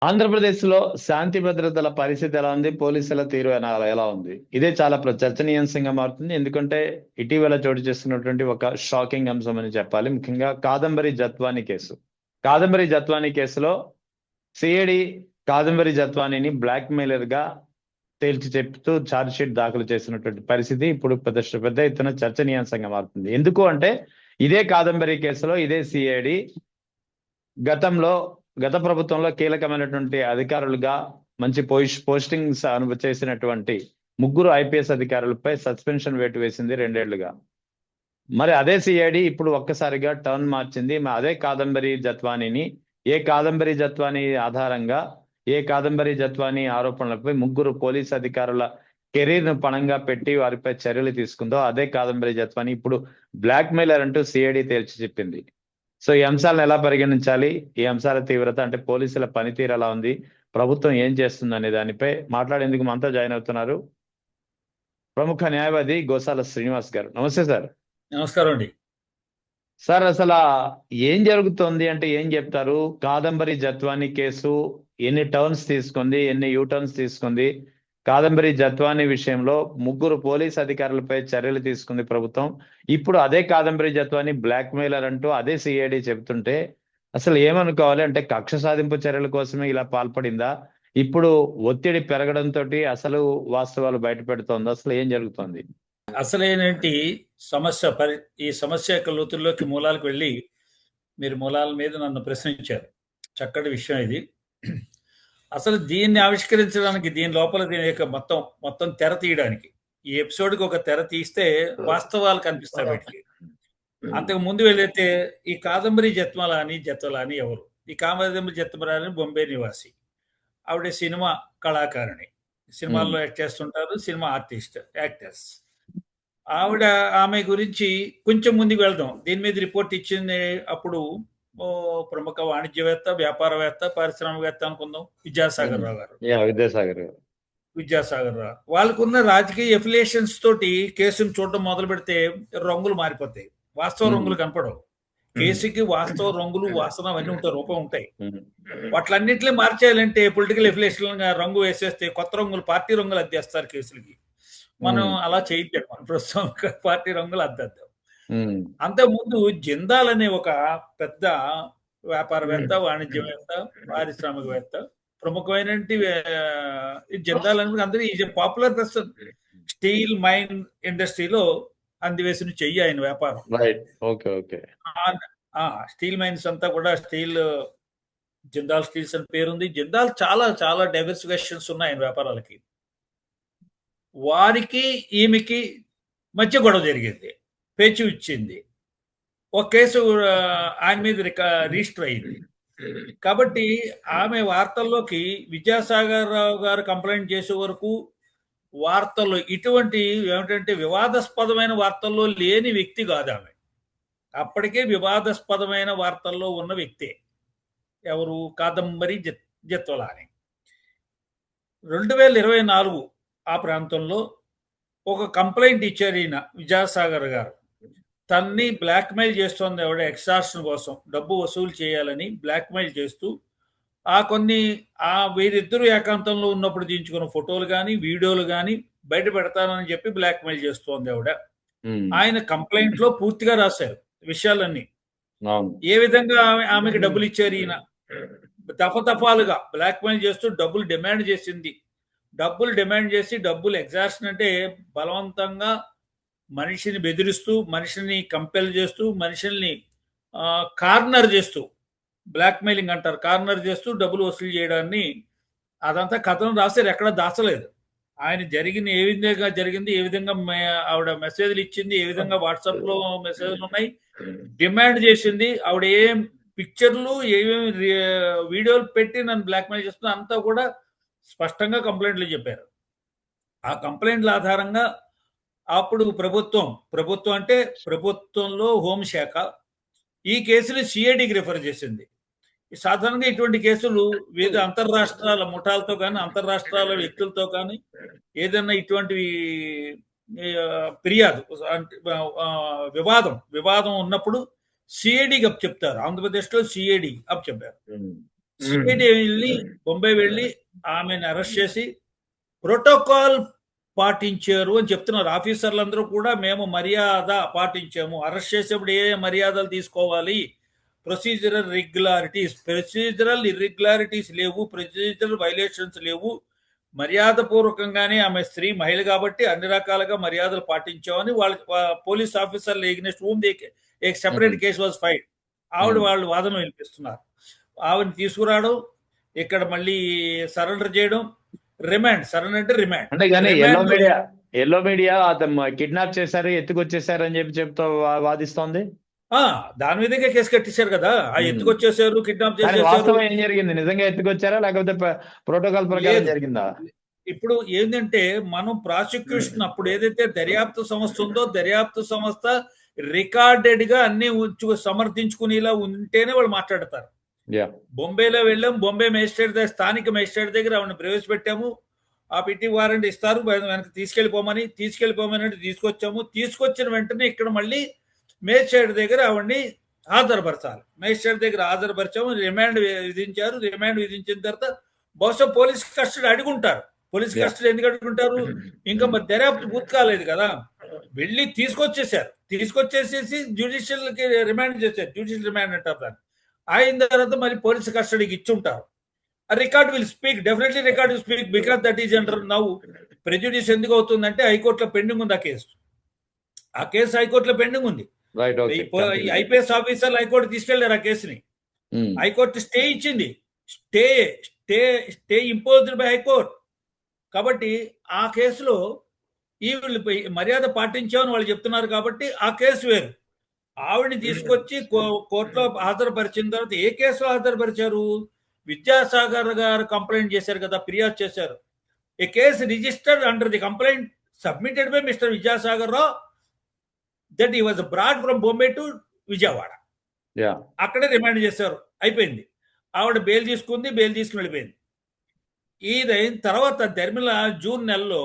ఆంధ్రప్రదేశ్‌లో శాంతి భద్రతల పరిస్థితి ఎలా ఉంది? పోలీసుల తీరు ఎలా ఉంది? ఇదే చాలా చర్చనీయాంశంగా మారుతుంది. ఎందుకంటే ఇటీవల చోటు చేసుకున్నటువంటి ఒక షాకింగ్ అంశం అని చెప్పాలి. ముఖ్యంగా కాదంబరి జత్వాని కేసు. కాదంబరి జత్వాని కేసులో సిఐడి కాదంబరి జత్వానిని బ్లాక్‌మెయిలర్‌గా తేల్చి చెప్తూ ఛార్జ్ షీట్ దాఖలు చేసినటువంటి పరిస్థితి ఇప్పుడు పెద్ద ఎత్తున చర్చనీయాంశంగా మారుతుంది. ఎందుకు అంటే ఇదే కాదంబరి కేసులో ఇదే సిఐడి గత ప్రభుత్వంలో కీలకమైనటువంటి అధికారులుగా మంచి పోస్టింగ్స్ చేసినటువంటి ముగ్గురు ఐపీఎస్ అధికారులపై సస్పెన్షన్ వేటు వేసింది 2 ఏళ్లుగా. మరి అదే సిఐడి ఇప్పుడు ఒక్కసారిగా టర్న్ మార్చింది. అదే కాదంబరి జత్వానీని ఏ కాదంబరి జత్వానీ ఆరోపణలపై ముగ్గురు పోలీస్ అధికారుల కెరీర్ ను పణంగా పెట్టి వారిపై చర్యలు తీసుకుందో అదే కాదంబరి జత్వానీ ఇప్పుడు బ్లాక్ మెయిలర్ అంటూ సిఐడి తేల్చి చెప్పింది. సో ఈ అంశాలను ఎలా పరిగణించాలి? ఈ అంశాల తీవ్రత అంటే పోలీసుల పనితీరు ఎలా ఉంది? ప్రభుత్వం ఏం చేస్తుంది అనే దానిపై మాట్లాడేందుకు మనతో జాయిన్ అవుతున్నారు ప్రముఖ న్యాయవాది గోసాల శ్రీనివాస్ గారు. నమస్తే సార్. నమస్కారం అండి. సార్, అసలు ఏం జరుగుతోంది అంటే ఏం చెప్తారు? కాదంబరి జత్వానీ కేసు ఎన్ని టర్న్స్ తీసుకుంది, ఎన్ని యూటర్న్స్ తీసుకుంది? కాదంబరి జత్వానీ విషయంలో ముగ్గురు పోలీస్ అధికారులపై చర్యలు తీసుకుంది ప్రభుత్వం. ఇప్పుడు అదే కాదంబరి జత్వానీ బ్లాక్ మెయిలర్ అంటూ అదే సిఐడి చెబుతుంటే అసలు ఏమనుకోవాలి? అంటే కక్ష సాధింపు చర్యల కోసమే ఇలా పాల్పడిందా? ఇప్పుడు ఒత్తిడి పెరగడంతో అసలు వాస్తవాలు బయట పెడుతోంది. అసలు ఏం జరుగుతోంది? అసలేనేంటి సమస్య ఈ సమస్య యొక్క లోతుల్లోకి మూలాలకు వెళ్ళి మీరు మూలాల మీద నన్ను ప్రశ్నించారు. చక్కటి విషయం ఇది. అసలు దీన్ని ఆవిష్కరించడానికి దీని లోపల దీని యొక్క మొత్తం తెర తీయడానికి ఈ ఎపిసోడ్కి ఒక తెర తీస్తే వాస్తవాలు కనిపిస్తాయి బయటికి. అంతకు ముందు వెళ్ళైతే ఈ కాదంబరి జత్వలాని ఎవరు? ఈ కాదంబరి జత్వలాని బొంబే నివాసి. ఆవిడ సినిమా కళాకారిణి, సినిమాల్లో యాక్ట్ చేస్తుంటారు, సినిమా యాక్టర్స్. ఆమె గురించి కొంచెం ముందుకు వెళ్దాం. దీని మీద రిపోర్ట్ ఇచ్చింది అప్పుడు ప్రముఖ వాణిజ్యవేత్త, వ్యాపారవేత్త, పారిశ్రామికవేత్త అనుకుందాం, విద్యాసాగర్ రావు గారు. విద్యాసాగర్ రావు వాళ్ళకున్న రాజకీయ ఎఫిలియేషన్స్ తోటి కేసును చూడడం మొదలు పెడితే రంగులు మారిపోతాయి. వాస్తవ రంగులు కనపడవు. కేసుకి వాస్తవ రంగులు, వాసన అవన్నీ ఉంటాయి, రూపం ఉంటాయి. వాటిలన్నింటినీ మార్చేయాలంటే పొలిటికల్ ఎఫిలియేషన్ రంగు వేసేస్తే కొత్త రంగులు, పార్టీ రంగులు అద్దేస్తారు కేసులకి. మనం అలా చేయట్లేదు. మన ప్రస్తుతం పార్టీ రంగులు అద్దేద్దాం. అంతకుముందు జిందాల్ అనే ఒక పెద్ద వ్యాపారవేత్త, వాణిజ్యవేత్త, పారిశ్రామికవేత్త, ప్రముఖమైన జిందాల్ అనేది అందరూ is popular person. Steel mine ఇండస్ట్రీలో అందివేసిన చెయ్యి ఆయన వ్యాపారం. స్టీల్ మైన్స్ అంతా కూడా జిందాల్ స్టీల్స్ అని పేరుంది. జిందాల్ చాలా చాలా డైవర్సిఫికేషన్స్ ఉన్నాయి ఆయన వ్యాపారాలకి. వారికి ఈమెకి మధ్య గొడవ జరిగింది, పేచి ఇచ్చింది. ఒక కేసు ఆయన మీద రిజిస్టర్ అయింది. కాబట్టి ఆమె వార్తల్లోకి విద్యాసాగర్ రావు గారు కంప్లైంట్ చేసే వరకు వార్తల్లో ఇటువంటి ఏమిటంటే వివాదాస్పదమైన వార్తల్లో లేని వ్యక్తి కాదు ఆమె. అప్పటికే వివాదాస్పదమైన వార్తల్లో ఉన్న వ్యక్తే. ఎవరు? కాదంబరి జత్వలాని. 2024 ఆ ప్రాంతంలో ఒక కంప్లైంట్ ఇచ్చారు ఈయన విద్యాసాగర్ గారు. తన్ని బ్లాక్మెయిల్ చేస్తోంది ఆవిడ, ఎక్స్టార్షన్ కోసం డబ్బు వసూలు చేయాలని బ్లాక్మెయిల్ చేస్తూ వీరిద్దరూ ఏకాంతంలో ఉన్నప్పుడు తీయించుకున్న ఫోటోలు కానీ వీడియోలు కానీ బయట పెడతానని చెప్పి బ్లాక్మెయిల్ చేస్తోంది ఆవిడ. ఆయన కంప్లైంట్ లో పూర్తిగా రాశారు విషయాలన్నీ. ఏ విధంగా ఆమెకి డబ్బులు ఇచ్చారు ఈయన, దఫాలుగా బ్లాక్మెయిల్ చేస్తూ డబ్బులు డిమాండ్ చేసింది. డబ్బులు ఎగ్జాక్షన్ అంటే బలవంతంగా మనిషిని బెదిరిస్తూ, మనిషిని కంపెల్ చేస్తూ, మనిషిని కార్నర్ చేస్తూ, బ్లాక్మెయిలింగ్ అంటారు, కార్నర్ చేస్తూ డబ్బులు వసూలు చేయడాన్ని అదంతా కథను రాశారు, ఎక్కడ దాచలేదు. ఆయన ఏ విధంగా జరిగింది, ఏ విధంగా ఆవిడ మెసేజ్లు ఇచ్చింది, ఏ విధంగా వాట్సాప్ లో మెసేజ్లు ఉన్నాయి, డిమాండ్ చేసింది, ఆవిడ ఏం పిక్చర్లు ఏమేమి వీడియోలు పెట్టి నన్ను బ్లాక్మెయిల్ చేస్తున్నా అంతా కూడా స్పష్టంగా కంప్లైంట్లు చెప్పారు. ఆ కంప్లైంట్ల ఆధారంగా అప్పుడు ప్రభుత్వం అంటే ప్రభుత్వంలో హోంశాఖ ఈ కేసులు సిఐడికి రిఫర్ చేసింది. సాధారణంగా ఇటువంటి కేసులు వివిధ అంతర్రాష్ట్రాల ముఠాలతో కానీ అంతర్రాష్ట్రాల వ్యక్తులతో కానీ ఏదైనా ఇటువంటి ఫిర్యాదు వివాదం ఉన్నప్పుడు సిఐడికి అప్ చెప్తారు. ఆంధ్రప్రదేశ్లో సిఐడి అప్ చెప్పారు. సిఐడి వెళ్ళి బొంబాయి వెళ్ళి ఆమెను అరెస్ట్ చేసి ప్రోటోకాల్ పాటించారు అని చెప్తున్నారు. ఆఫీసర్లందరూ కూడా మేము మర్యాద పాటించాము, అరెస్ట్ చేసేప్పుడు ఏ మర్యాదలు తీసుకోవాలి, ప్రొసీజరల్ ఇర్రెగ్యులారిటీస్ లేవు, ప్రొసీజరల్ వైలేషన్స్ లేవు, మర్యాదపూర్వకంగానే ఆమె స్త్రీ మహిళ కాబట్టి అన్ని రకాలుగా మర్యాదలు పాటించామని వాళ్ళ పోలీస్ ఆఫీసర్లు against whom A separate case was filed. ఆవిడ వాళ్ళు వాదన వినిపిస్తున్నారు. ఆవిడని తీసుకురావడం, ఇక్కడ మళ్ళీ సరెండర్ చేయడం, సరెండర్ అంటే రిమాండ్. అంటే కానీ ఎల్లో మీడియా అతను కిడ్నాప్ చేశారు, ఎత్తుకొచ్చేసారు అని చెప్తూ వాదిస్తోంది. దాని మీదకే కేసు కట్టేశారు కదా. ఎత్తుకొచ్చేసారు, కిడ్నాప్ చేశారు. వాస్తవం ఏం జరిగింది? నిజంగా ఎత్తుకొచ్చారా లేకపోతే ప్రోటోకాల్ ప్రకారం జరిగిందా? ఇప్పుడు ఏంటంటే మనం ప్రాసిక్యూషన్ అప్పుడు ఏదైతే దర్యాప్తు సంస్థ ఉందో దర్యాప్తు సంస్థ రికార్డెడ్ గా అన్ని సమర్థించుకునేలా ఉంటేనే వాళ్ళు మాట్లాడతారు. బొంబాయిలో వెళ్ళాం, బొంబాయి మేజిస్ట్రేట్ దగ్గర, స్థానిక మేజిస్ట్రేట్ దగ్గర ఆవిడని ప్రవేశపెట్టాము, ఆ పిటి వారెంట్ ఇస్తారు, వెనక్కి తీసుకెళ్లిపోమని అంటే తీసుకొచ్చాము. తీసుకొచ్చిన వెంటనే ఇక్కడ మళ్ళీ మేజిస్ట్రేట్ దగ్గర ఆవిడని హాజరుపరచాలి. మేజిస్ట్రేట్ దగ్గర హాజరుపరిచాము, రిమాండ్ విధించారు. రిమాండ్ విధించిన తర్వాత బహుశా పోలీస్ కస్టడీ అడుగుంటారు. పోలీస్ కస్టడీ ఎందుకు అడుగుంటారు? ఇంకా మరి దర్యాప్తు పూర్తి కాలేదు కదా. వెళ్ళి తీసుకొచ్చేసేసి జ్యుడిషియల్ కి రిమాండ్ చేశారు. జ్యుడిషియల్ రిమాండ్ అంటారు దాన్ని. అయిన తర్వాత మరి పోలీస్ కస్టడీకి ఇచ్చుంటారు. Record will speak, definitely record will speak, because that is under now. Prejudice ఎందుకు అవుతుందంటే హైకోర్టులో పెండింగ్ ఉంది ఆ కేసు హైకోర్టులో పెండింగ్ ఉంది. ఐపీఎస్ ఆఫీసర్లు హైకోర్టు తీసుకెళ్లారు ఆ కేసుని. హైకోర్టు స్టే ఇచ్చింది, స్టే ఇంపోజ్డ్ బై హైకోర్టు. కాబట్టి ఆ కేసులో వీళ్ళు మర్యాద పాటించామని వాళ్ళు చెప్తున్నారు కాబట్టి ఆ కేసు వేరు. ఆవిడని తీసుకొచ్చి కోర్టులో హాజరుపరిచిన తర్వాత ఏ కేసులో హాజరుపరిచారు? విద్యాసాగర్ గారు కంప్లైంట్ చేశారు కదా, ఫిర్యాదు చేశారు. A case registered under the complaint submitted by mister Vidyasagar Rao that he was brought from Bombay to Vijayawada. అక్కడే రిమాండ్ చేశారు, అయిపోయింది. ఆవిడ బెయిల్ తీసుకుంది, బెయిల్ తీసుకుని వెళ్ళిపోయింది. ఇదైన తర్వాత ధర్మిల జూన్ నెలలో,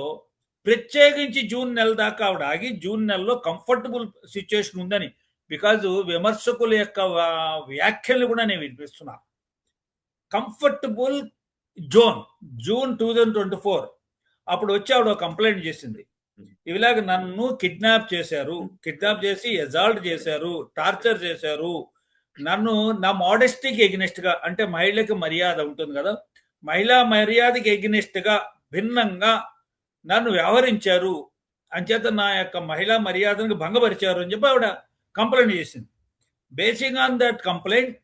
ప్రత్యేకించి జూన్ నెల దాకా ఆవిడ ఆగి, జూన్ నెలలో కంఫర్టబుల్ సిచ్యుయేషన్ ఉందని, బికాజ్ విమర్శకుల యొక్క వ్యాఖ్యలు కూడా నేను వినిపిస్తున్నా. కంఫర్టబుల్ జూన్ 2024 అప్పుడు వచ్చి ఆవిడ కంప్లైంట్ చేసింది, ఇలాగ నన్ను కిడ్నాప్ చేసి ఎజాల్ట్ చేశారు, టార్చర్ చేశారు, నన్ను నా మోడెస్టీకి ఎగ్నెస్ట్ గా, అంటే మహిళకి మర్యాద ఉంటుంది కదా, మహిళా మర్యాదకి ఎగ్నెస్ట్ గా భిన్నంగా నన్ను వ్యవహరించారు, అంచేత నా యొక్క మహిళా మర్యాదను భంగపరిచారు అని చెప్పి ఆవిడ కంప్లైంట్ చేసింది. బేసింగ్ ఆన్ దట్ కంప్లైంట్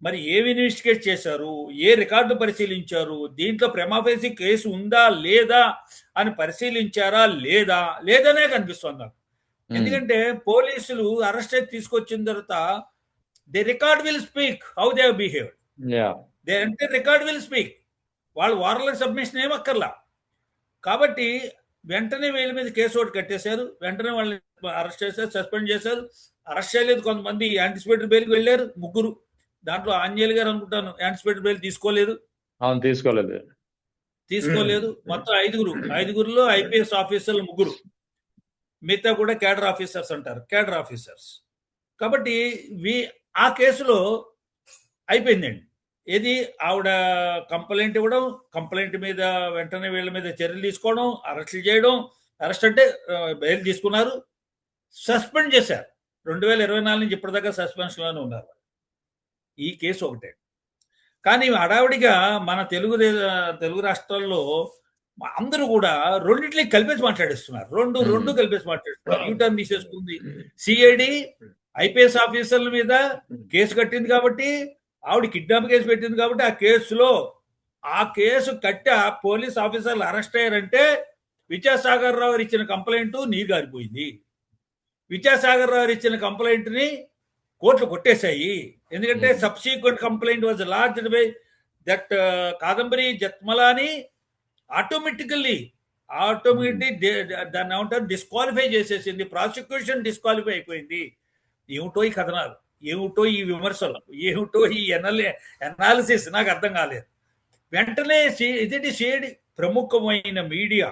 మరి ఏమి ఇన్వెస్టిగేట్ చేశారు, ఏ రికార్డు పరిశీలించారు, దీంట్లో ప్రెమాఫేసి కేసు ఉందా లేదా అని పరిశీలించారా లేదనే కనిపిస్తుంది నాకు. ఎందుకంటే పోలీసులు అరెస్ట్ అయితే తీసుకొచ్చిన తర్వాత the record will speak how they have behaved. They అంటే రికార్డ్ విల్ స్పీక్. వాళ్ళు వారల్ సబ్మిషన్ ఏమక్కర్లా. కాబట్టి వెంటనే వీళ్ళ మీద కేసు ఒకటి కట్టేశారు, వెంటనే వాళ్ళని అరెస్ట్ చేశారు, సస్పెండ్ చేశారు. అరెస్ట్ చేయలేదు, కొంతమంది యాంటిసిపేటరీ బెయిల్కి వెళ్ళారు, 3. దాంట్లో ఆంజనేయులు గారు అనుకుంటాను యాంటిసిపేటరీ బెయిల్ తీసుకోలేదు. మొత్తం 5గురులో ఐపీఎస్ ఆఫీసర్లు 3, మిగతా కూడా క్యాడర్ ఆఫీసర్స్ అంటారు, క్యాడర్ ఆఫీసర్స్. కాబట్టి ఆ కేసులో అయిపోయిందండి. ఏది ఆవిడ కంప్లైంట్ ఇవ్వడం, కంప్లైంట్ మీద వెంటనే వీళ్ళ మీద చర్యలు తీసుకోవడం, అరెస్టులు చేయడం, అరెస్ట్ అంటే బెయిల్ తీసుకున్నారు, సస్పెండ్ చేశారు. 2024 నుంచి ఇప్పటిదాకా సస్పెన్షన్లోనే ఉన్నారు. ఈ కేసు ఒకటే. కానీ హడావిడిగా మన తెలుగు రాష్ట్రాల్లో అందరూ కూడా రెండింటిని కలిపేసి మాట్లాడిస్తున్నారు. రెండు కలిపేసి మాట్లాడిస్తున్నారు. యూటర్న్ తీసేసుకుంది. సిఐడి ఐపీఎస్ ఆఫీసర్ల మీద కేసు కట్టింది కాబట్టి, ఆవిడ కిడ్నాప్ కేసు పెట్టింది కాబట్టి, ఆ కేసు కట్టి ఆ పోలీస్ ఆఫీసర్లు అరెస్ట్ అయ్యారంటే విద్యాసాగర్ రావు ఇచ్చిన కంప్లైంట్ నీరు గారిపోయింది. విద్యాసాగర్ రావు ఇచ్చిన కంప్లైంట్ ని కోర్టులు కొట్టేశాయి. ఎందుకంటే subsequent complaint was lodged by that Kadambari Jethmalani automatic దాన్ని ఏమంటారు, డిస్క్వాలిఫై చేసేసింది. ప్రాసిక్యూషన్ డిస్క్వాలిఫై అయిపోయింది. ఏమిటో ఈ కథనాలు, ఏమిటో ఈ విమర్శలు, ఏమిటో ఈ ఎనాలిసిస్ నాకు అర్థం కాలేదు. వెంటనే ఇదేంటి సిఐడి ప్రముఖమైన మీడియా,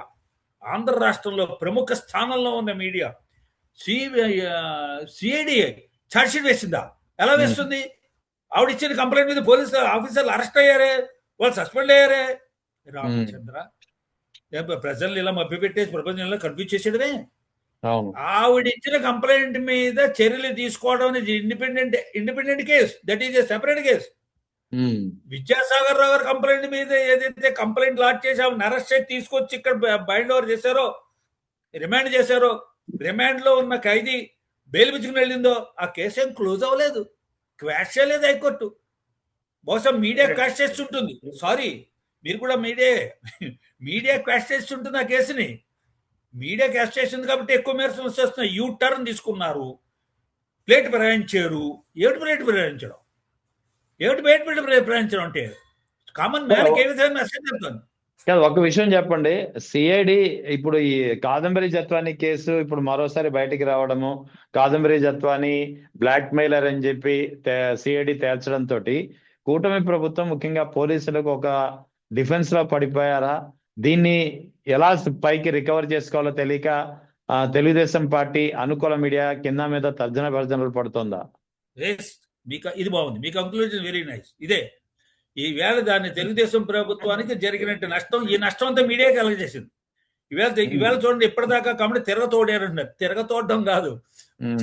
ఆంధ్ర రాష్ట్రంలో ప్రముఖ స్థానంలో ఉన్న మీడియా సిఐడి ఛార్జ్షీట్ వేసిందా? ఎలా వేస్తుంది? ఆవిడ ఇచ్చిన కంప్లైంట్ మీద పోలీసు ఆఫీసర్లు అరెస్ట్ అయ్యారే, వాళ్ళు సస్పెండ్ అయ్యారే. రామచంద్ర ప్రజల్ని ఇలా మభ్యపెట్టేసి ప్రపంచం ఇలా కన్ఫ్యూజ్ చేసేయడమే. అవును. ఆవిడ ఇచ్చిన కంప్లైంట్ మీద చర్యలు తీసుకోవడం అనేది independent case. That is a separate case. Vidyasagar Rao గారి కంప్లైంట్ మీద ఏదైతే కంప్లైంట్ లాట్ చేసి ఆవిడ అరెస్ట్ చేసి తీసుకొచ్చి ఇక్కడ బైండ్ ఓవర్ చేశారో, రిమాండ్ చేశారో, రిమాండ్ లో ఉన్న ఖైదీ బెయిల్ పుచ్చుకుని వెళ్ళిందో, ఆ కేసు ఏం క్లోజ్ అవ్వలేదు, క్వాష్ చేయలేదు హైకోర్టు. బహుశా మీడియా క్వాష్ చేస్తుంటుంది. సారీ, మీరు కూడా మీడియా క్వాష్ చేస్తుంటుంది ఆ కేసుని. మీడియా క్యాష్ చేసింది కాబట్టి ఎక్కువ మేరకు వస్తున్నాయి. యూ టర్న్ తీసుకున్నారు, ప్లేట్ ప్రయాణించారు. ఏమిటి ప్లేట్ ప్రయాణించడం? ప్రయాణించడం అంటే కామన్ మ్యాన్కి ఏ విధంగా మెసేజ్ చెప్తాను. ఒక విషయం చెప్పండి, సిఐడి ఇప్పుడు ఈ కాదంబరి జత్వాని కేసు ఇప్పుడు మరోసారి బయటికి రావడము, కాదంబరి జత్వాని బ్లాక్ మెయిలర్ అని చెప్పి సిఐడి తేల్చడంతో కూటమి ప్రభుత్వం ముఖ్యంగా పోలీసులకు ఒక డిఫెన్స్ లో పడిపోయారా? దీన్ని ఎలా పైకి రికవర్ చేసుకోవాలో తెలియక తెలుగుదేశం పార్టీ అనుకూల మీడియా కింద మీద తర్జన భర్జనలు పడుతుందా? ఇది బాగుంది, మీ కంక్లూజన్ వెరీ నైస్. ఇదే ఈవేళ దాన్ని తెలుగుదేశం ప్రభుత్వానికి జరిగినట్టు నష్టం, ఈ నష్టం అంతా మీడియా కలగజేసింది. ఈవేళ చూడండి, ఇప్పటిదాకా కమిటీ తిరగతోడారంటున్నారు. తిరగతోడడం కాదు,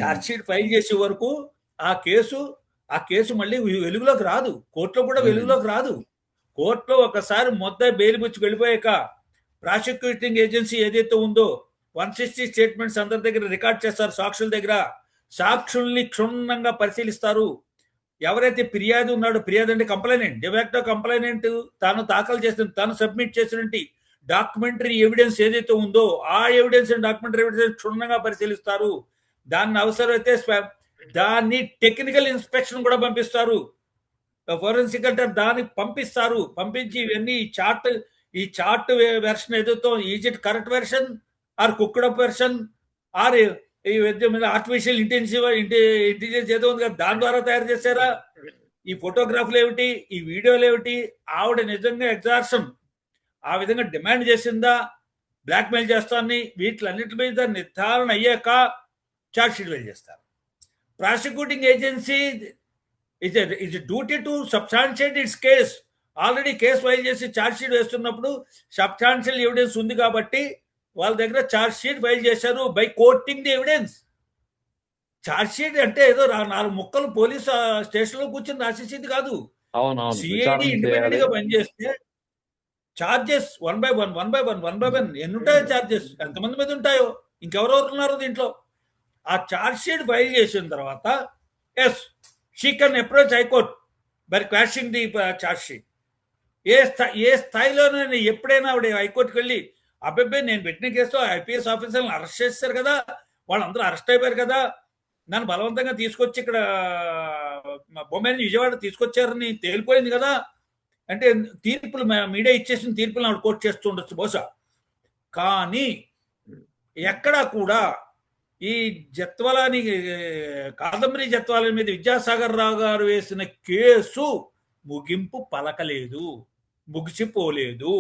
ఛార్జ్ షీట్ ఫైల్ చేసే వరకు ఆ కేసు మళ్ళీ వెలుగులోకి రాదు, కోర్టులో కూడా వెలుగులోకి రాదు. కోర్టులో ఒకసారి మొత్తం బెయిల్ పుచ్చి వెళ్ళిపోయాక ప్రాసిక్యూటింగ్ ఏజెన్సీ ఏదైతే ఉందో 160 స్టేట్మెంట్స్ అందరి దగ్గర రికార్డ్ చేస్తారు, సాక్షుల దగ్గర. సాక్షుల్ని క్షుణ్ణంగా పరిశీలిస్తారు. ఎవరైతే ఫిర్యాదు ఉన్నాడో, ఫిర్యాదు అంటే కంప్లైనెంట్, డిఫాక్టో కంప్లైనెంట్ తాను దాఖలు చేసిన, తాను సబ్మిట్ చేసినటువంటి డాక్యుమెంటరీ ఎవిడెన్స్ ఏదైతే ఉందో ఆ ఎవిడెన్స్ అండ్ డాక్యుమెంటరీ ఎవిడెన్స్ క్షుణ్ణంగా పరిశీలిస్తారు. దాన్ని అవసరమైతే దాన్ని టెక్నికల్ ఇన్స్పెక్షన్ కూడా పంపిస్తారు. ఫోరెన్సిక్ అంటే దానికి పంపిస్తారు. పంపించి ఇవన్నీ ఈ చార్ట్ వెర్షన్ ఏదైతే, is it correct version or cooked up version or ఈ మీద ఆర్టిఫిషియల్ ఇంటెలిజెన్స్ ఏదో ఉంది కదా, దాని ద్వారా తయారు చేశారా? ఈ ఫోటోగ్రాఫ్లు ఏమిటి, ఈ వీడియోలు ఏమిటి? ఆవిడ నిజంగా ఎగ్జార్షన్ ఆ విధంగా డిమాండ్ చేసిందా, బ్లాక్మెయిల్ చేస్తానని? వీటిలన్నిటి మీద నిర్ధారణ అయ్యాక ఛార్జ్ షీట్ ఫైల్ చేస్తారు. Prosecuting agency it's duty to substantiate it's case. Already case file చేసి ఛార్జ్ షీట్ వేస్తున్నప్పుడు సబ్స్టాన్షియల్ ఎవిడెన్స్ ఉంది కాబట్టి వాళ్ళ దగ్గర ఛార్జ్ షీట్ ఫైల్ చేశారు by courting the evidence. Charge sheet అంటే ఏదో 4 ముక్కలు పోలీస్ స్టేషన్ లో కూర్చొని రాసేసింది కాదు. సిఐడి ఇండిపెండెంట్ గా పనిచేస్తే ఛార్జెస్ 1 by 1 ఎన్ని ఉంటాయో ఛార్జెస్, ఎంతమంది మీద ఉంటాయో, ఇంకెవరెవరు ఉన్నారు దీంట్లో. ఆ ఛార్జ్ షీట్ ఫైల్ చేసిన తర్వాత as she can approach high court by quashing the charge sheet. ఏ స్థాయిలోనే ఎప్పుడైనా ఆవిడ హైకోర్టుకి వెళ్ళి, అబ్బాయి నేను పెట్టిన కేసులో ఐపీఎస్ ఆఫీసర్లను అరెస్ట్ చేస్తారు కదా, వాళ్ళందరూ అరెస్ట్ అయిపోయారు కదా, నన్ను బలవంతంగా తీసుకొచ్చి ఇక్కడ బొమ్మాయిని విజయవాడ తీసుకొచ్చారని తేలిపోయింది కదా అంటే, తీర్పులు మీడియా ఇచ్చేసిన తీర్పులు ఆవిడ కోర్టు చేస్తూ ఉండొచ్చు బహుశా. కానీ ఎక్కడా కూడా ఈ జత్వాలని, కాదంబరి జత్వాల మీద విద్యాసాగర్ రావు గారు వేసిన కేసు ముగింపు పలకలేదు, ముగిసిపోలేదు,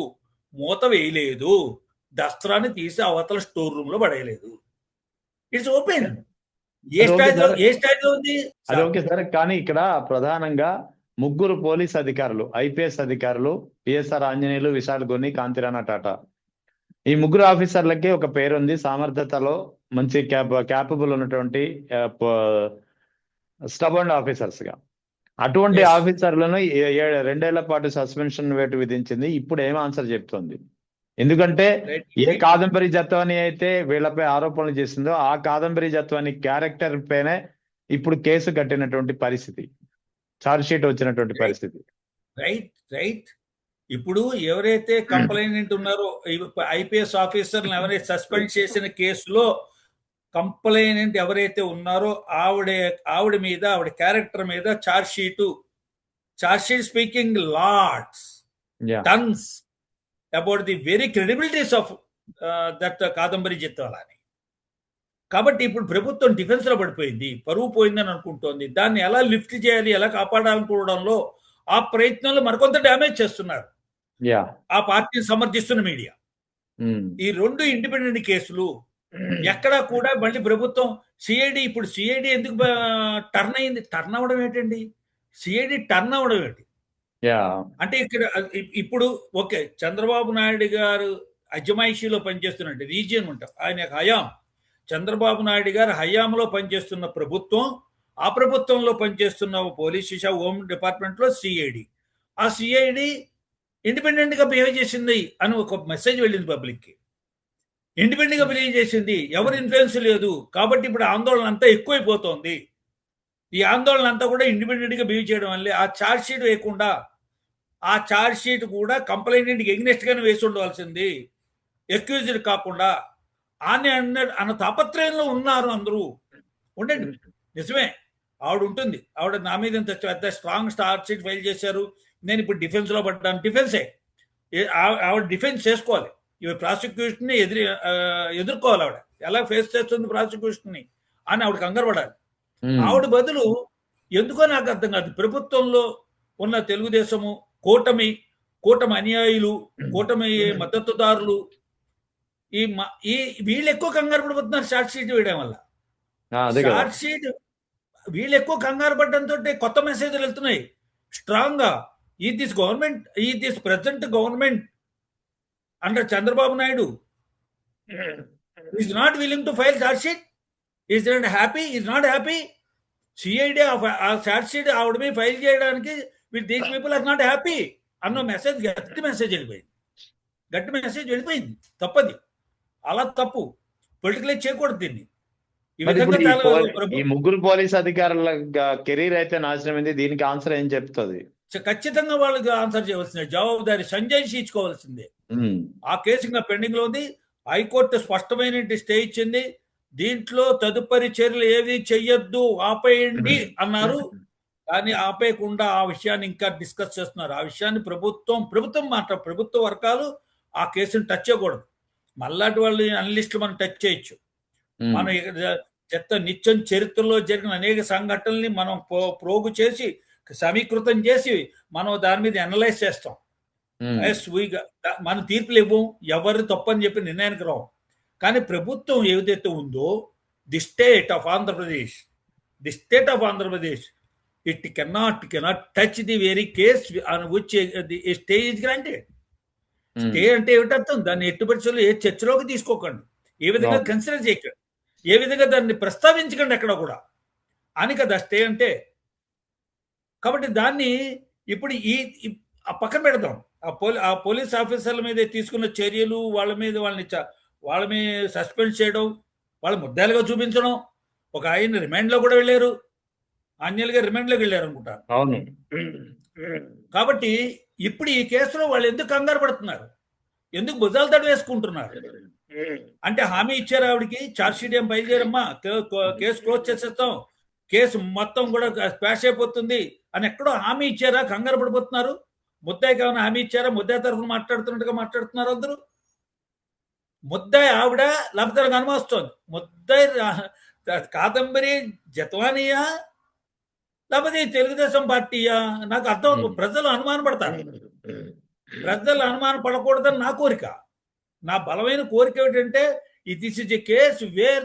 మూత వేయలేదు, దస్త్రాన్ని తీసి అవతల స్టోర్ రూమ్ లో పడేయలేదు. It's open. ఏ స్టైల్లో ఉంది అది ఓకే సార్. కానీ ఇక్కడ ప్రధానంగా 3 పోలీస్ అధికారులు, ఐపీఎస్ అధికారులు, పిఎస్ఆర్ ఆంజనేయులు, విశాల్ గొన్ని, కాంతిరాణా టాటా, ఈ 3 ఆఫీసర్లకి ఒక పేరుంది, సామర్థ్యతలో మంచి క్యాపబుల్ ఉన్నటువంటి స్టబర్న్ ఆఫీసర్స్ గా. అటువంటి ఆఫీసర్లను 2 ఏళ్ల పాటు సస్పెన్షన్ వేటు విధించింది. ఇప్పుడు ఏం ఆన్సర్ చెప్తుంది? ఎందుకంటే ఏ కాదంబరి జత్వాని అయితే వీళ్ళపై ఆరోపణలు చేసిందో ఆ కాదంబరి జత్వాని క్యారెక్టర్ పైనే ఇప్పుడు కేసు కట్టినటువంటి పరిస్థితి, ఛార్జ్ షీట్ వచ్చినటువంటి పరిస్థితి. రైట్. ఇప్పుడు ఎవరైతే కంప్లైనెంట్ ఉన్నారో, ఐపీఎస్ ఆఫీసర్లను ఎవరైతే సస్పెండ్ చేసిన కేసులో కంప్లైనెంట్ ఎవరైతే ఉన్నారో ఆవిడ మీద, ఆవిడ క్యారెక్టర్ మీద charge sheet speaking lots, tons about the very credibilities of that Kadambari Jethwani. కాబట్టి ఇప్పుడు ప్రభుత్వం డిఫెన్స్ లో పడిపోయింది, పరువు పోయిందని అనుకుంటోంది. దాన్ని ఎలా లిఫ్ట్ చేయాలి, ఎలా కాపాడాలనుకోవడంలో ఆ ప్రయత్నంలో మరికొంత డ్యామేజ్ చేస్తున్నారు ఆ పార్టీని సమర్థిస్తున్న మీడియా. ఈ 2 ఇండిపెండెంట్ కేసులు ఎక్కడా కూడా మళ్ళీ ప్రభుత్వం సిఐడి ఎందుకు టర్న్ అయింది? టర్న్ అవ్వడం ఏంటండి? సిఐడి టర్న్ అవడం ఏంటి? యా అంటే ఇక్కడ ఇప్పుడు ఓకే, చంద్రబాబు నాయుడు గారు అజమాయిషీలో పనిచేస్తున్నట్టు రీజియన్ ఉంటాం, ఆయన హయాం, చంద్రబాబు నాయుడు గారు హయాంలో పనిచేస్తున్న ప్రభుత్వం, ఆ ప్రభుత్వంలో పనిచేస్తున్న పోలీస్ శాఖ, హోమ్ డిపార్ట్మెంట్లో సిఐడి, ఆ సిఐడి ఇండిపెండెంట్ గా బిహేవ్ చేసింది అని ఒక మెసేజ్ వెళ్ళింది పబ్లిక్ కి. ఇండిపెండెంట్ గా బిహేవ్ చేసింది, ఎవరి ఇన్ఫ్లుయెన్స్ లేదు, కాబట్టి ఇప్పుడు ఆందోళన అంతా ఎక్కువైపోతోంది. ఈ ఆందోళన అంతా కూడా ఇండిపెండెంట్ గా బిహేవ్ చేయడం వల్లే ఆ ఛార్జ్ షీట్ వేయకుండా, ఆ ఛార్జ్ షీట్ కూడా కంప్లైంట్ ఎగ్నెస్ట్ గానే వేసి ఉండవలసింది, ఎక్యూజ్డ్ కాకుండా అని అన్న తాపత్రయంలో ఉన్నారు అందరూ. ఉండండి, నిజమే, ఆవిడ ఉంటుంది, ఆవిడ నా మీద ఇంత పెద్ద స్ట్రాంగ్ ఛార్జ్ షీట్ ఫైల్ చేశారు, నేను ఇప్పుడు డిఫెన్స్ లో పడ్డాను, డిఫెన్సే, ఆవిడ డిఫెన్స్ చేసుకోవాలి, ఇవి ప్రాసిక్యూషన్ ని ఎదుర్కోవాలి, ఆవిడ ఎలా ఫేస్ చేస్తుంది ప్రాసిక్యూషన్ ని అని ఆవిడ కంగారు పడాలి. ఆవిడ బదులు ఎందుకో నాకు అర్థం కాదు, ప్రభుత్వంలో ఉన్న తెలుగుదేశము, కూటమి అనుయాయులు, కూటమి మద్దతుదారులు, ఈ వీళ్ళు ఎక్కువ కంగారు పడిపోతున్నారు ఛార్జ్ షీట్ వేయడం వల్ల. ఛార్జ్ షీట్ వీళ్ళు ఎక్కువ కంగారు పడడంతో కొత్త మెసేజ్లు వెళ్తున్నాయి స్ట్రాంగ్ గా. ఈ దిస్ గవర్నమెంట్, ఈ this present government under Chandrababu Naidu is not willing to file charge sheet, is not happy. CID ఆ ఛార్జ్ షీట్ ఆవిడ మీద ఫైల్ చేయడానికి these people are not happy అన్న మెసేజ్, గట్టి మెసేజ్ వెళ్ళిపోయింది. తప్పది, అలా తప్పు, పొలిటికలైజ్ చేయకూడదు దీన్ని. ఈ ముగ్గురు పోలీస్ అధికారుల కెరీర్ అయితే నాశనమైంది, దీనికి ఆన్సర్ ఏం చెప్తుంది? ఖచ్చితంగా వాళ్ళకి ఆన్సర్ చేయవలసిందే, జవాబుదారి సంజయ్ ఇచ్చుకోవాల్సిందే. ఆ కేసు ఇంకా పెండింగ్ లో ఉంది, హైకోర్టు స్పష్టమైన స్టే ఇచ్చింది, దీంట్లో తదుపరి చర్యలు ఏవి చెయ్యొద్దు, ఆపేయండి అన్నారు. కానీ ఆపేయకుండా ఆ విషయాన్ని ఇంకా డిస్కస్ చేస్తున్నారు. ఆ విషయాన్ని ప్రభుత్వ వర్గాలు ఆ కేసుని టచ్ చేయకూడదు. మళ్ళాటి వాళ్ళు అనలిస్టులు మనం టచ్ చేయొచ్చు. మనం నిత్యం చరిత్రలో జరిగిన అనేక సంఘటనల్ని మనం ప్రోగు చేసి సమీకృతం చేసి మనం దాని మీద అనలైజ్ చేస్తాం. మన తీర్పులు ఇవ్వం, ఎవరు తప్పని చెప్పి నిర్ణయానికి రావు. కానీ ప్రభుత్వం ఏదైతే ఉందో, the state of Andhra Pradesh it cannot touch the very case on which stay is granted. Stay అంటే ఏమిటర్థం? దాన్ని ఎట్టి పరిస్థితుల్లో ఏ చర్చలోకి తీసుకోకండి, ఏ విధంగా కన్సిడర్ చేయకండి, ఏ విధంగా దాన్ని ప్రస్తావించకండి ఎక్కడ కూడా అని కదా స్టే అంటే. కాబట్టి దాన్ని ఇప్పుడు పక్కన పెడదాం. ఆ పోలీస్ ఆఫీసర్ల మీద తీసుకున్న చర్యలు, వాళ్ళ మీద సస్పెండ్ చేయడం, వాళ్ళ ముద్దాలుగా చూపించడం. ఒక ఆయన రిమాండ్లో కూడా వెళ్ళారు, ఆన్యులుగా రిమాండ్లోకి వెళ్ళారు అనుకుంటారు. అవును. కాబట్టి ఇప్పుడు ఈ కేసులో వాళ్ళు ఎందుకు కంగారు పడుతున్నారు, ఎందుకు భుజాలు తడి వేసుకుంటున్నారు అంటే, హామీ ఇచ్చారు ఆవిడకి, ఛార్జ్ షీట్ ఏం ఫైల్ చేయరమ్మా, కేసు క్లోజ్ చేసేస్తాం, కేసు మొత్తం కూడా స్పాష్ అయిపోతుంది అని ఎక్కడో హామీ ఇచ్చారా? కంగారు పడిపోతున్నారు. ముద్దాయికి ఏమైనా హామీ ఇచ్చారా? ముద్దాయి తరఫున మాట్లాడుతున్నట్టుగా మాట్లాడుతున్నారు అందరూ. ముద్దాయి ఆవిడ, లేకపోతే అనుమానిస్తోంది ముద్దాయి కాదంబరి జత్వానియా, లేకపోతే తెలుగుదేశం పార్టీయా? నాకు అర్థం. ప్రజలు అనుమాన పడతారు. ప్రజలు అనుమానం పడకూడదని నా కోరిక, నా బలమైన కోరిక ఏమిటంటే, this is a case where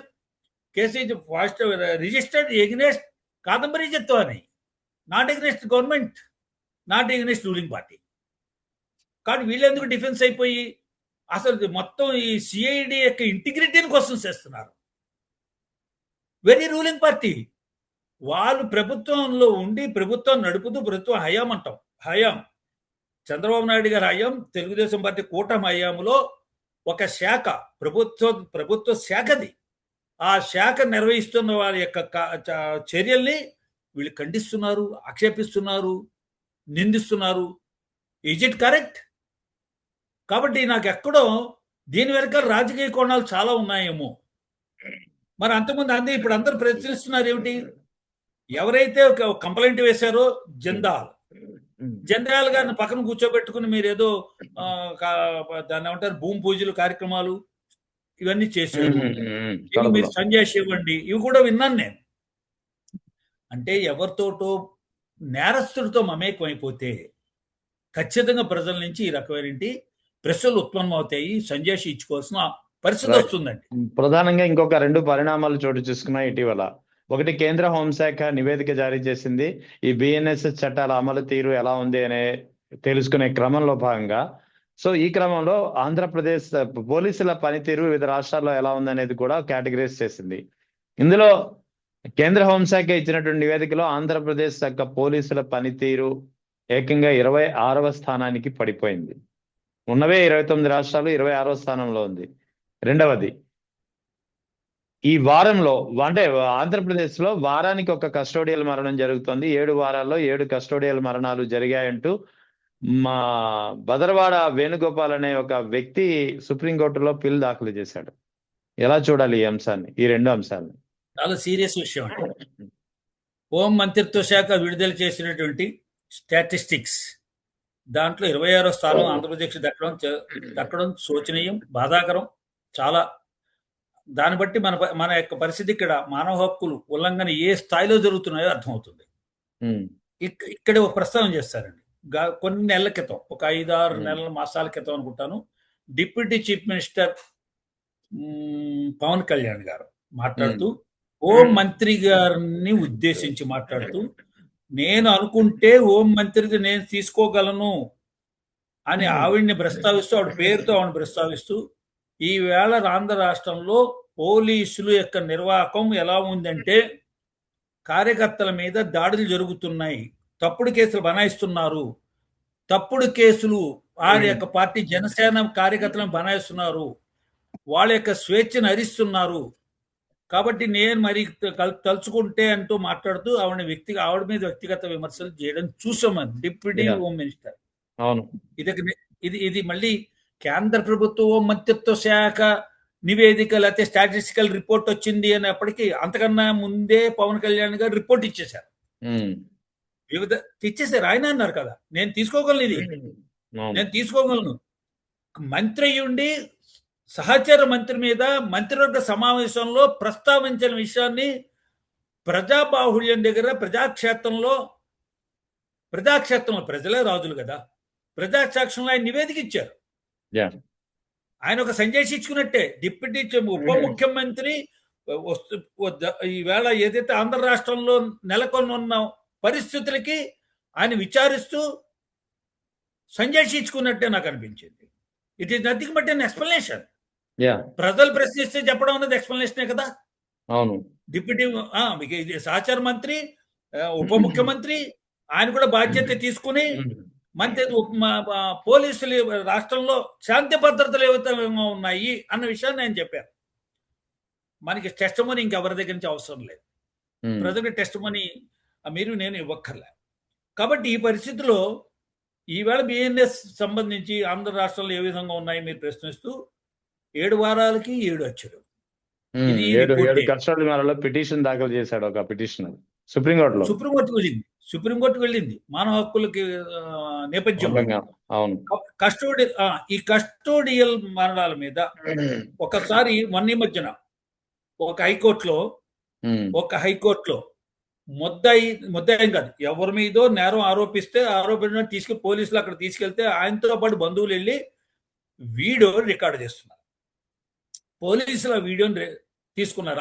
case is first registered against Kadambari Jethwani, not against government, not against ruling party. కానీ వీళ్ళెందుకు డిఫెన్స్ అయిపోయి అసలు మొత్తం ఈ సిఐడి యొక్క ఇంటిగ్రిటీని క్వశ్చన్ చేస్తున్నారు? వెరీ రూలింగ్ పార్టీ, వాళ్ళు ప్రభుత్వంలో ఉండి ప్రభుత్వం నడుపుతూ, ప్రభుత్వం హయాం అంటాం, హయాం చంద్రబాబు నాయుడు గారి హయాం, తెలుగుదేశం పార్టీ కూటమి హయాంలో ఒక శాఖ, ప్రభుత్వ శాఖది, ఆ శాఖ నిర్వహిస్తున్న వారి యొక్క చర్యల్ని వీళ్ళు ఖండిస్తున్నారు, ఆక్షేపిస్తున్నారు, నిందిస్తున్నారు. Is it correct? కాబట్టి నాకు ఎక్కడో దీని వెనక రాజకీయ కోణాలు చాలా ఉన్నాయేమో. మరి అంతకుముందు ఇప్పుడు అందరూ ప్రశ్నిస్తున్నారు ఏమిటి? ఎవరైతే ఒక కంప్లైంట్ వేశారో జనరల్ గారిని పక్కన కూర్చోబెట్టుకుని మీరు ఏదో దాన్ని ఏమంటారు, భూమి పూజలు కార్యక్రమాలు ఇవన్నీ చేశారు, మీరు సంజయ్ ఇవ్వండి, ఇవి కూడా విన్నాను నేను. అంటే ఎవరితోటో నేరస్తుడితో మమేకం అయిపోతే ఖచ్చితంగా ప్రజల నుంచి ఈ రకమైన ప్రశ్నలు ఉత్పన్నమవుతాయి, సంజయ్ ఇచ్చుకోవాల్సిన పరిస్థితి వస్తుందండి. ప్రధానంగా ఇంకొక 2 పరిణామాలు చోటు చేసుకున్నాయి ఇటీవల. ఒకటి కేంద్ర హోంశాఖ నివేదిక జారీ చేసింది. ఈ బిఎన్ఎస్ఎస్ చట్టాల అమలు తీరు ఎలా ఉంది అనే తెలుసుకునే క్రమంలో భాగంగా. సో ఈ క్రమంలో ఆంధ్రప్రదేశ్ పోలీసుల పనితీరు వివిధ రాష్ట్రాల్లో ఎలా ఉందనేది కూడా కేటగిరైజ్ చేసింది. ఇందులో కేంద్ర హోంశాఖ ఇచ్చినటువంటి నివేదికలో ఆంధ్రప్రదేశ్ యొక్క పోలీసుల పనితీరు ఏకంగా 26వ స్థానానికి పడిపోయింది. ఉన్నవే 29 రాష్ట్రాలు, 26వ స్థానంలో ఉంది. రెండవది, ఈ వారంలో అంటే ఆంధ్రప్రదేశ్ లో వారానికి ఒక కస్టోడియల్ మరణం జరుగుతుంది. 7 వారాల్లో 7 కస్టోడియల్ మరణాలు జరిగాయంటూ మా బదరవాడ వేణుగోపాల్ అనే ఒక వ్యక్తి సుప్రీంకోర్టులో పిల్ దాఖలు చేశాడు. ఎలా చూడాలి ఈ అంశాన్ని, ఈ రెండు అంశాలను? చాలా సీరియస్ విషయం అండి. హోం మంత్రిత్వ శాఖ విడుదల చేసినటువంటి స్టాటిస్టిక్స్ దాంట్లో 26వ స్థానం ఆంధ్రప్రదేశ్ దక్కడం శోచనీయం, బాధాకరం. చాలా దాన్ని బట్టి మన యొక్క పరిస్థితి ఇక్కడ మానవ హక్కులు ఉల్లంఘన ఏ స్థాయిలో జరుగుతున్నాయో అర్థమవుతుంది. ఇక్కడ ఒక ప్రస్తావన చేస్తారండి. కొన్ని నెలల క్రితం, ఒక 5-6 నెలల మాసాల క్రితం అనుకుంటాను, deputy chief minister Pawan Kalyan గారు మాట్లాడుతూ, హోం మంత్రి గారిని ఉద్దేశించి మాట్లాడుతూ, నేను అనుకుంటే హోం మంత్రిని నేను తీసుకోగలను అని ఆవిడ్ని ప్రస్తావిస్తూ, ఆవిడ పేరుతో ఆవిడని ప్రస్తావిస్తూ, ఈవేళ ఆంధ్ర రాష్ట్రంలో పోలీసుల యొక్క నిర్వాహకం ఎలా ఉందంటే, కార్యకర్తల మీద దాడులు జరుగుతున్నాయి, తప్పుడు కేసులు బనాయిస్తున్నారు, తప్పుడు కేసులు ఆయన యొక్క పార్టీ జనసేన కార్యకర్తలను బనాయిస్తున్నారు, వాళ్ళ యొక్క స్వేచ్ఛను హరిస్తున్నారు. కాబట్టి నేను మరి తలుచుకుంటే అంటూ మాట్లాడుతూ ఆవిడ మీద వ్యక్తిగత విమర్శలు చేయడం చూసామని డిప్యూటీ హోమ్ మినిస్టర్. అవును, ఇది మళ్ళీ కేంద్ర ప్రభుత్వ హోం మంత్రిత్వ శాఖ నివేదిక లేకపోతే స్టాటిస్టికల్ రిపోర్ట్ వచ్చింది అనేప్పటికీ అంతకన్నా ముందే పవన్ కళ్యాణ్ గారు రిపోర్ట్ ఇచ్చేశారు. ఇచ్చేసారు. ఆయన అన్నారు కదా, నేను తీసుకోగలను, ఇది నేను తీసుకోగలను. మంత్రి ఉండి సహచర మంత్రి మీద మంత్రివర్గ సమావేశంలో ప్రస్తావించిన విషయాన్ని ప్రజాబాహుళ్యం దగ్గర ప్రజాక్షేత్రంలో ప్రజలే రాజులు కదా, ప్రజాక్షేత్రంలో ఆయన నివేదిక ఇచ్చారు. ఆయన ఒక సంజయ్ ఇచ్చుకున్నట్టే. డిప్యూటీ ఉప ముఖ్యమంత్రి ఈవేళ ఏదైతే ఆంధ్ర రాష్ట్రంలో నెలకొని ఉన్న పరిస్థితులకి ఆయన విచారిస్తూ సంజయ్ ఇచ్చుకున్నట్టే నాకు అనిపించింది. It is nothing but an explanation. ప్రజలు ప్రశ్నిస్తే చెప్పడం అనేది ఎక్స్ప్లెనేషనే కదా. అవును, డిప్యూటీ ఇది సహచార మంత్రి, ఉప ముఖ్యమంత్రి, ఆయన కూడా బాధ్యత తీసుకుని మంత్రి పోలీసులు రాష్ట్రంలో శాంతి భద్రతలు ఏ విధంగా ఉన్నాయి అన్న విషయాన్ని నేను చెప్పాను. మనకి టెస్ట్ మనీ ఇంకెవరి దగ్గర నుంచి అవసరం లేదు. ప్రజలకు టెస్ట్ మనీ మీరు నేను ఇవ్వక్కర్లే. కాబట్టి ఈ పరిస్థితిలో ఈవేళ బిఎన్ఎస్ సంబంధించి ఆంధ్ర రాష్ట్రంలో ఏ విధంగా ఉన్నాయి మీరు ప్రశ్నిస్తూ 7 వారాలకి 7 హత్యలు. 7 కస్టడీ మేరలో పిటిషన్ దాఖలు చేశాడు ఒక పిటిషనర్ సుప్రీంకోర్టులో. సుప్రీంకోర్టుకు వెళ్ళింది మానవ హక్కులకి నేపథ్యంలో. ఈ కస్టోడియల్ మరణాల మీద ఒకసారి మొన్న మధ్యన ఒక హైకోర్టులో ముద్దాయి కాదు, ఎవరి మీదో నేరం ఆరోపించిన తీసుకుని పోలీసులు అక్కడ తీసుకెళ్తే ఆయనతో పాటు బంధువులు వెళ్ళి వీడియో రికార్డు చేస్తున్నారు. పోలీసులు ఆ వీడియోని తీసుకున్నారు,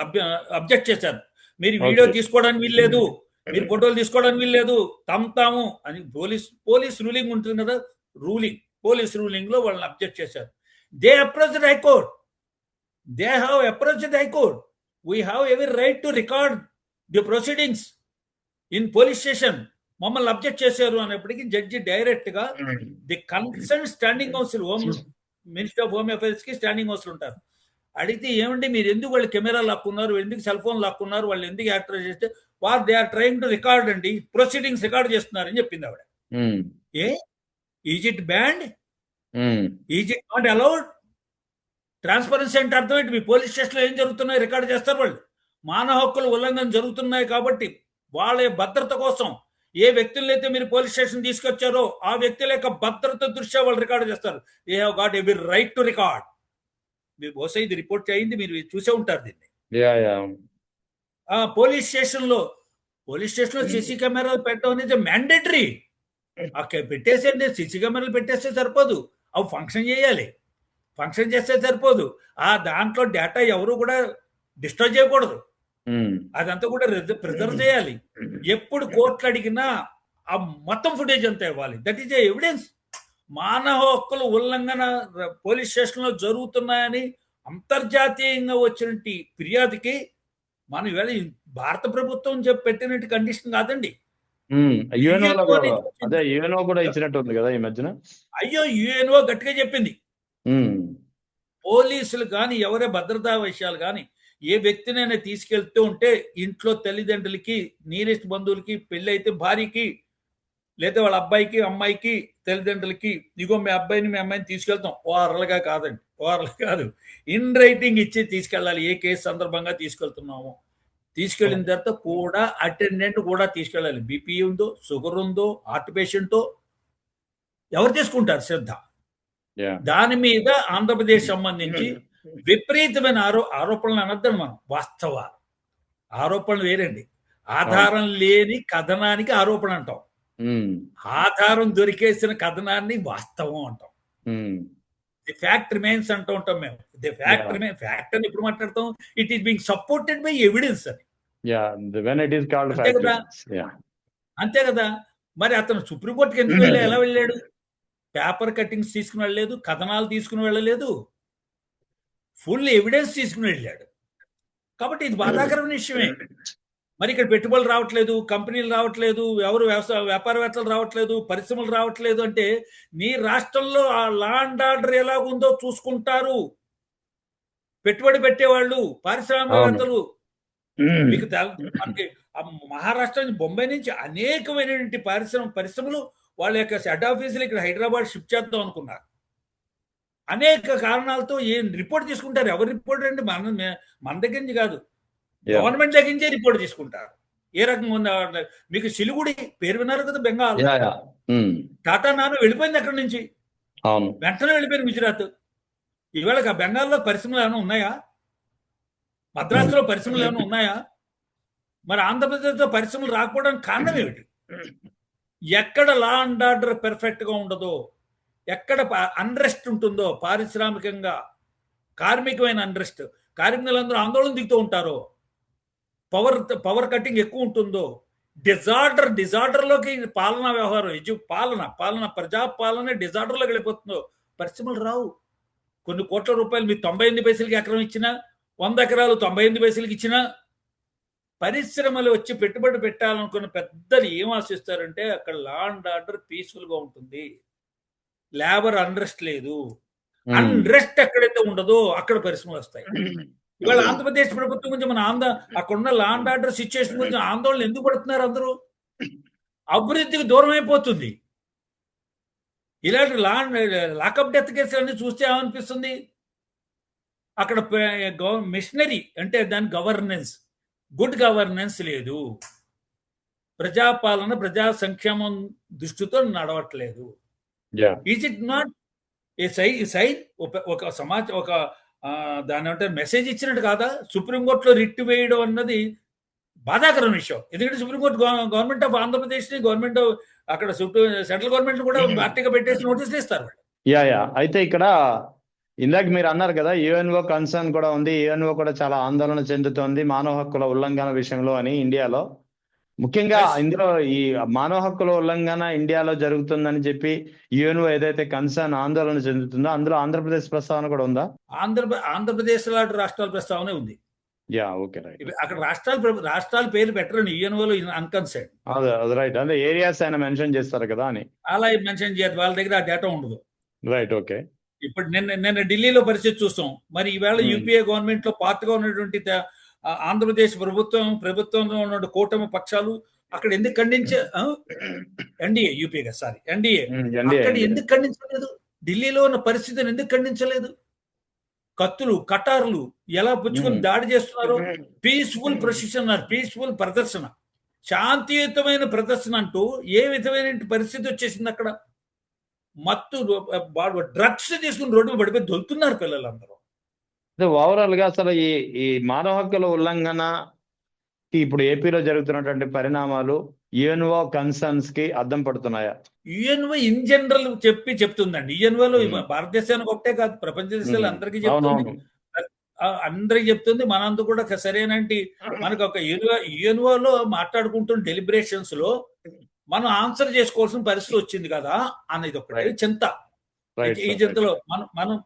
అబ్జెక్ట్ చేశారు. మీరు వీడియో తీసుకోవడానికి వీల్లేదు, మీరు ఫోటోలు తీసుకోవడానికి వీల్లేదు, తాము అని పోలీస్ రూలింగ్ ఉంటుంది కదా, పోలీస్ రూలింగ్ లో వాళ్ళని అబ్జెక్ట్ చేశారు. They approached high court. They have approached the High Court. We have every right to record the proceedings in police station. మమ్మల్ని అబ్జెక్ట్ చేశారు అనేప్పటికీ జడ్జి డైరెక్ట్ గా ది కన్సర్న్ స్టాండింగ్ హౌస్లు, home minister of home affairs కి standing హౌస్లు ఉంటారు. అడిగితే ఏమండి మీరు ఎందుకు వాళ్ళు కెమెరా లాక్కున్నారు, ఎందుకు సెల్ ఫోన్ లాక్కున్నారు, వాళ్ళు ఎందుకు యాక్టర్ చేస్తే they are trying to record అండి, ప్రొసీడింగ్స్ రికార్డ్ చేస్తున్నారని చెప్పింది ఆవిడ. Is it banned? Is it not allowed? Transparency అంటే అర్థం ఏంటి? మీ పోలీస్ స్టేషన్లో ఏం జరుగుతున్నాయో రికార్డు చేస్తారు వాళ్ళు. మానవ హక్కుల ఉల్లంఘన జరుగుతున్నాయి కాబట్టి వాళ్ళ భద్రత కోసం ఏ వ్యక్తులైతే మీరు పోలీస్ స్టేషన్ తీసుకొచ్చారో ఆ వ్యక్తుల యొక్క భద్రత దృష్ట్యా వాళ్ళు రికార్డు చేస్తారు. They have got every right to record. మీరు బహుశా ఇది రిపోర్ట్ అయింది, మీరు చూసే ఉంటారు దీన్ని. పోలీస్ స్టేషన్లో సీసీ కెమెరాలు పెట్టడం అనేది మ్యాండేటరీ. పెట్టేసేయండి, సీసీ కెమెరాలు పెట్టేస్తే సరిపోదు, అవి ఫంక్షన్ చేయాలి. ఫంక్షన్ చేస్తే సరిపోదు, దాంట్లో డేటా ఎవరు కూడా డిస్ట్రాయ్ చేయకూడదు. అదంతా కూడా ప్రిజర్వ్ చేయాలి. ఎప్పుడు కోర్టులు అడిగినా ఆ మొత్తం ఫుటేజ్ అంతా ఇవ్వాలి. That is evidence. మానవ హక్కుల ఉల్లంఘన పోలీస్ స్టేషన్ లో జరుగుతున్నాయని అంతర్జాతీయంగా వచ్చినట్టు ఫిర్యాదుకి మనం ఇవాళ భారత ప్రభుత్వం పెట్టినట్టు కండిషన్ కాదండి. యుఎన్ఓలో UNO నుంచి అదే వచ్చింది. యుఎన్ఓ కూడా ఇచ్చినట్టు ఉంది కదా ఈ మధ్యన. అయ్యో యుఎన్ఓ గట్టిగా చెప్పింది. పోలీసులు కానీ ఎవరే భద్రతా విషయాలు కానీ ఏ వ్యక్తినైనా తీసుకెళ్తూ ఉంటే ఇంట్లో తల్లిదండ్రులకి, నీరెస్ట్ బంధువులకి, పెళ్ళి అయితే భార్యకి, లేదా వాళ్ళ అబ్బాయికి, అమ్మాయికి, తల్లిదండ్రులకి, ఇగో మీ అబ్బాయిని మీ అమ్మాయిని తీసుకెళ్తాం. ఓరలుగా కాదండి, ఓరలు కాదు, ఇన్ రైటింగ్ ఇచ్చి తీసుకెళ్ళాలి. ఏ కేసు సందర్భంగా తీసుకెళ్తున్నాము, తీసుకెళ్ళిన తర్వాత కూడా అటెండెంట్ కూడా తీసుకెళ్ళాలి. బీపీ ఉందో, షుగర్ ఉందో, హార్ట్ పేషెంటో ఎవరు తీసుకుంటారు శ్రద్ధ? దాని మీద ఆంధ్రప్రదేశ్ సంబంధించి విపరీతమైన ఆరోపణలు అనొద్దని మనం, వాస్తవ ఆరోపణలు వేరండి. ఆధారం లేని కథనానికి ఆరోపణ అంటాం, ఆధారం దొరికేసిన కథనాన్ని వాస్తవం అంటాం. ది ఫ్యాక్ట్ రిమైన్స్ అంటూ ఉంటాం మేము. ది ఫ్యాక్ట్ రిమైన్, ఫ్యాక్ట్ అని ఎప్పుడు మాట్లాడతాం? It is being supported by evidence అని. అంతే కదా, అంతే కదా. మరి అతను సుప్రీంకోర్టుకి ఎందుకు ఎలా వెళ్ళాడు? పేపర్ కట్టింగ్స్ తీసుకుని వెళ్ళలేదు, కథనాలు తీసుకుని వెళ్ళలేదు, ఫుల్ ఎవిడెన్స్ తీసుకుని వెళ్ళాడు. కాబట్టి ఇది బాధాకరమైన విషయమే. మరి ఇక్కడ పెట్టుబడులు రావట్లేదు, కంపెనీలు రావట్లేదు, ఎవరు వ్యాపారవేత్తలు రావట్లేదు, పరిశ్రమలు రావట్లేదు అంటే నీ రాష్ట్రంలో ఆ లా అండ్ ఆర్డర్ ఎలాగుందో చూసుకుంటారు పెట్టుబడి పెట్టేవాళ్ళు, పారిశ్రామికవేత్తలు. మీకు మనకి మహారాష్ట్ర నుంచి, బొంబాయి నుంచి అనేకమైనటువంటి పరిశ్రమలు వాళ్ళ యొక్క హెడ్ ఆఫీసులు ఇక్కడ హైదరాబాద్ షిఫ్ట్ చేద్దాం అనుకున్నారు. అనేక కారణాలతో ఏం రిపోర్ట్ తీసుకుంటారు. ఎవరు రిపోర్ట్ అంటే మన దగ్గర నుంచి కాదు, గవర్నమెంట్ దగ్గర నుంచే రిపోర్ట్ తీసుకుంటారు. ఏ రకంగా ఉంది మీకు సిలిగుడి పేరు విన్నారు కదా, బెంగాల్. టాటా నానో వెళ్ళిపోయింది అక్కడి నుంచి, వెంటనే వెళ్ళిపోయింది గుజరాత్. ఇవాళ బెంగాల్లో పరిశ్రమలు ఏమైనా ఉన్నాయా? మద్రాసులో పరిశ్రమలు ఏమైనా ఉన్నాయా? మరి ఆంధ్రప్రదేశ్లో పరిశ్రమలు రాకపోవడానికి కారణం ఏమిటి? ఎక్కడ లా అండ్ ఆర్డర్ పెర్ఫెక్ట్ గా ఉండదో, ఎక్కడ అన్రెస్ట్ ఉంటుందో, పారిశ్రామికంగా కార్మికమైన అన్రెస్ట్, కార్మికులందరూ ఆందోళన దిగుతూ ఉంటారో, పవర్ కట్టింగ్ ఎక్కువ ఉంటుందో, డిజార్డర్లోకి పాలనా వ్యవహారం, ప్రజాపాలన డిజార్డర్లోకి వెళ్ళిపోతుందో, పరిశ్రమలు రావు. కొన్ని కోట్ల రూపాయలు మీరు 98 పైసలకి ఎకరం ఇచ్చినా, 100 ఎకరాలు 98 పైసలకి ఇచ్చినా, పరిశ్రమలు వచ్చి పెట్టుబడి పెట్టాలనుకున్న పెద్దలు ఏం ఆశిస్తారంటే అక్కడ లా అండ్ ఆర్డర్ పీస్ఫుల్ గా ఉంటుంది, లేబర్ అన్రెస్ట్ లేదు. అన్రెస్ట్ ఎక్కడైతే ఉండదో అక్కడ పరిశ్రమలు వస్తాయి. ఇవాళ ఆంధ్రప్రదేశ్ ప్రభుత్వం గురించి మన అక్కడున్న లా అండ్ ఆర్డర్ సిచ్యువేషన్ గురించి ఆందోళన ఎందుకు పడుతున్నారు అందరూ? అభివృద్ధికి దూరం అయిపోతుంది. ఇలాంటి లాకప్ డెత్ కేసులన్నీ చూస్తే ఏమనిపిస్తుంది? అక్కడ మిషనరీ అంటే దాని గవర్నెన్స్, గుడ్ గవర్నెన్స్ లేదు, ప్రజాపాలన ప్రజా సంక్షేమం దృష్టితో నడవట్లేదు. Is it not a sign? ఒక దాని అంటే మెసేజ్ ఇచ్చినట్టు కాదా? సుప్రీంకోర్టులో రిట్ వేయడం అన్నది బాధాకరమైన విషయం. ఎందుకంటే సుప్రీంకోర్టు గవర్నమెంట్ ఆఫ్ ఆంధ్రప్రదేశ్ ని, గవర్నమెంట్ అక్కడ సెంట్రల్ గవర్నమెంట్ కూడా పార్టీగా పెట్టేసి నోటీసులు ఇస్తారు. అయితే ఇక్కడ ఇందాక మీరు అన్నారు కదా, యుఎన్ఓ కన్సర్న్ కూడా ఉంది, యుఎన్ఓ కూడా చాలా ఆందోళన చెందుతోంది మానవ హక్కుల ఉల్లంఘన విషయంలో అని ఇండియాలో. ముఖ్యంగా ఇందులో ఈ మానవ హక్కుల ఉల్లంఘన ఇండియాలో జరుగుతుందని చెప్పి యుఎన్ఓ ఏదైతే కన్సర్న్ ఆందోళన చెందుతుందో అందులో ఆంధ్రప్రదేశ్ ప్రస్తావన కూడా ఉందా? ఆంధ్రప్రదేశ్ లాంటి రాష్ట్రాల ప్రస్తావనే ఉంది. Okay, right. అక్కడ రాష్ట్రాల పేరు పెట్టరండి యుఎన్ఓలో, అన్కన్సర్న్. అది రైట్. అంటే ఏరియాస్ ఆయన మెన్షన్ చేస్తారు కదా అని. అలా మెన్షన్ చేయదు, వాళ్ళ దగ్గర ఆ డేటా ఉండదు. Right, okay. ఇప్పుడు నిన్న ఢిల్లీలో పరిస్థితి చూస్తాం. మరి ఈవేళ యూపీఏ గవర్నమెంట్ లో పార్ట్గా ఉన్నటువంటి ఆంధ్రప్రదేశ్ ప్రభుత్వంలో ఉన్న కూటమి పక్షాలు అక్కడ ఎందుకు ఎన్డీఏ అక్కడ ఎందుకు ఖండించలేదు? ఢిల్లీలో ఉన్న పరిస్థితిని ఎందుకు ఖండించలేదు? కత్తులు, కటార్లు ఎలా పుచ్చుకొని దాడి చేస్తున్నారు? పీస్ఫుల్ ప్రదర్శన, శాంతియుతమైన ప్రదర్శన అంటూ ఏ విధమైన పరిస్థితి వచ్చేసింది అక్కడ? మత్తు డ్రగ్స్ తీసుకుని రోడ్డు పడిపోయి దొరుకుతున్నారు పిల్లలందరూ. ఓవరాల్ గా అసలు ఈ మానవ హక్కుల ఉల్లంఘన ఇప్పుడు ఏపీలో జరుగుతున్నటువంటి పరిణామాలు యుఎన్ఓ కన్సర్న్స్ కి అద్దం పడుతున్నాయా? యుఎన్ఓ ఇన్ జనరల్ చెప్తుందండి. యుఎన్ఓలో భారతదేశానికి ఒకటే కాదు, ప్రపంచ దేశాలు అందరికీ చెప్తుంది. అందరికి చెప్తుంది, మనందు కూడా సరైనటి మనకు ఒక యూఎన్ఓలో మాట్లాడుకుంటున్న డెలిబరేషన్స్ లో మనం ఆన్సర్ చేసుకోవాల్సిన పరిస్థితి వచ్చింది కదా అనేది ఒకటి చింత. ఈ చింతలో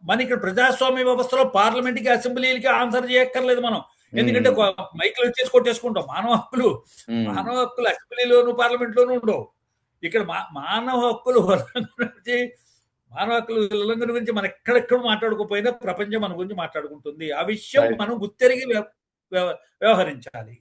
మన ఇక్కడ ప్రజాస్వామ్య వ్యవస్థలో పార్లమెంట్ కి అసెంబ్లీలకి ఆన్సర్ చేయక్కర్లేదు మనం, ఎందుకంటే మైకులు వచ్చేసి కొట్టేసుకుంటాం. మానవ హక్కులు అసెంబ్లీలోను పార్లమెంట్ లోను ఉండవు. ఇక్కడ మానవ హక్కులు ఉల్లంఘన గురించి మనం ఎక్కడెక్కడ మాట్లాడుకోపోయినా ప్రపంచం మన గురించి మాట్లాడుకుంటుంది. ఆ విషయం మనం గుర్తెరిగి వ్యవహరించాలి.